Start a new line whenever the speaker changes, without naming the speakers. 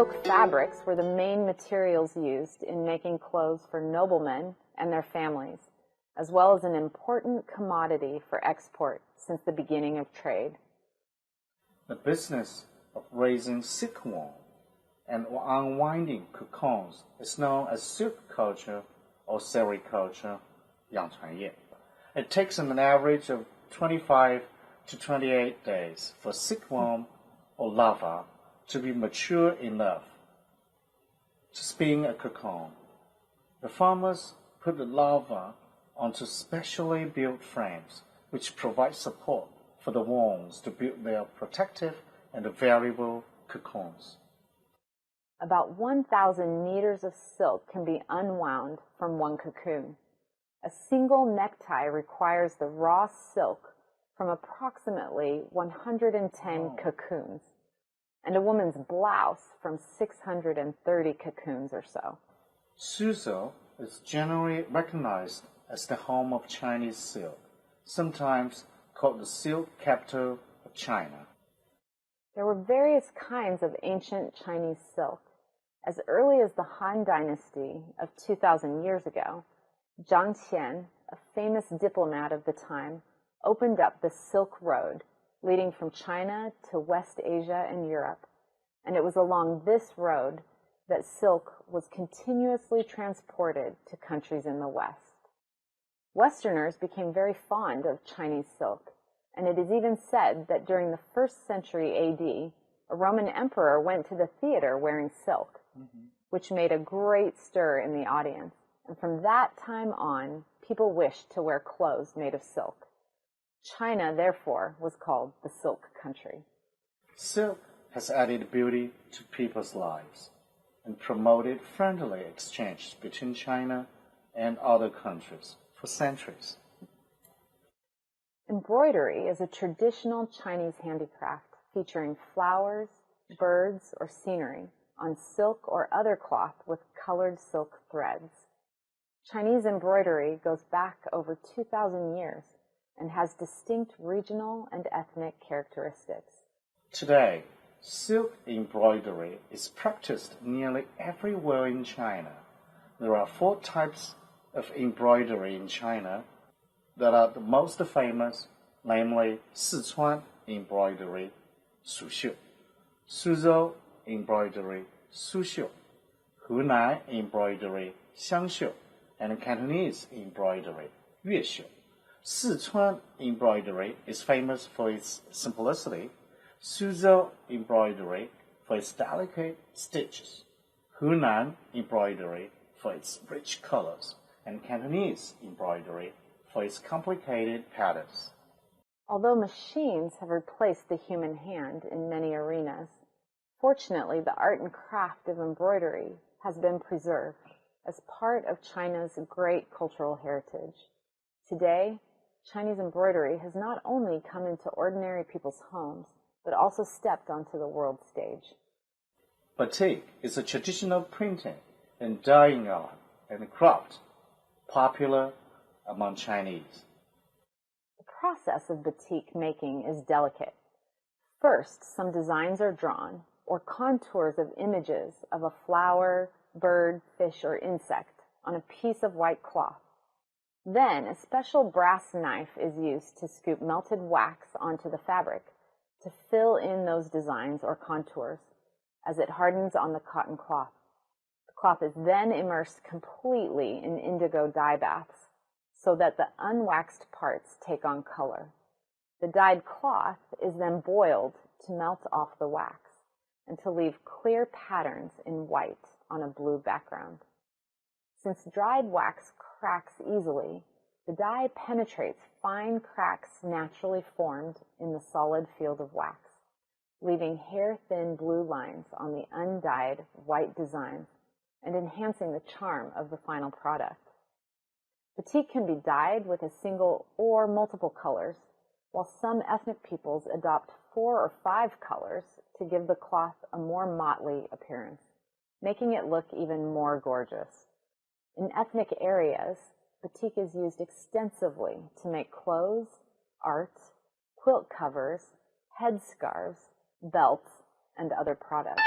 Silk fabrics were the main materials used in making clothes for noblemen and their families, as well as an important commodity for export since the beginning of trade.
The business of raising silkworm and unwinding cocoons is known as silk culture or sericulture, 养蚕业. It takes an average of 25 to 28 days for silkworm or larva to be mature enough to spin a cocoon. The farmers put the larva onto specially built frames, which provide support for the worms to build their protective and variable cocoons.
About 1,000 meters of silk can be unwound from one cocoon. A single necktie requires the raw silk from approximately 110 cocoons, and a woman's blouse from 630 cocoons or so.
Suzhou is generally recognized as the home of Chinese silk, sometimes called the silk capital of China.
There were various kinds of ancient Chinese silk. As early as the Han Dynasty of 2,000 years ago, Zhang Qian, a famous diplomat of the time, opened up the Silk Road, leading from China to West Asia and Europe, and it was along this road that silk was continuously transported to countries in the West. Westerners became very fond of Chinese silk, and it is even said that during the 1st century AD, a Roman emperor went to the theater wearing silk, which made a great stir in the audience. And from that time on, people wished to wear clothes made of silk. China, therefore, was called the Silk Country.
Silk has added beauty to people's lives and promoted friendly exchange between China and other countries for centuries.
Embroidery is a traditional Chinese handicraft featuring flowers, birds, or scenery on silk or other cloth with colored silk threads. Chinese embroidery goes back over 2,000 years and has distinct regional and ethnic characteristics.
Today, silk embroidery is practiced nearly everywhere in China. There are 4 types of embroidery in China that are the most famous, namely Sichuan embroidery, 蜀绣, Suzhou embroidery, 苏绣, Hunan embroidery, 湘绣, and Cantonese embroidery, 粤绣. Sichuan embroidery is famous for its simplicity, Suzhou embroidery for its delicate stitches, Hunan embroidery for its rich colors, and Cantonese embroidery for its complicated patterns.
Although machines have replaced the human hand in many arenas, fortunately the art and craft of embroidery has been preserved as part of China's great cultural heritage. Today, Chinese embroidery has not only come into ordinary people's homes, but also stepped onto the world stage.
Batik is a traditional printing and dyeing art and craft popular among Chinese.
The process of batik making is delicate. First, some designs are drawn, or contours of images of a flower, bird, fish, or insect on a piece of white cloth. Then, a special brass knife is used to scoop melted wax onto the fabric to fill in those designs or contours as it hardens on the cotton cloth. The cloth is then immersed completely in indigo dye baths so that the unwaxed parts take on color. The dyed cloth is then boiled to melt off the wax and to leave clear patterns in white on a blue background. Since dried wax cracks easily, the dye penetrates fine cracks naturally formed in the solid field of wax, leaving hair-thin blue lines on the undyed white designs and enhancing the charm of the final product. Batik can be dyed with a single or multiple colors, while some ethnic peoples adopt 4 or 5 colors to give the cloth a more motley appearance, making it look even more gorgeous. In ethnic areas, batik is used extensively to make clothes, art, quilt covers, headscarves, belts, and other products.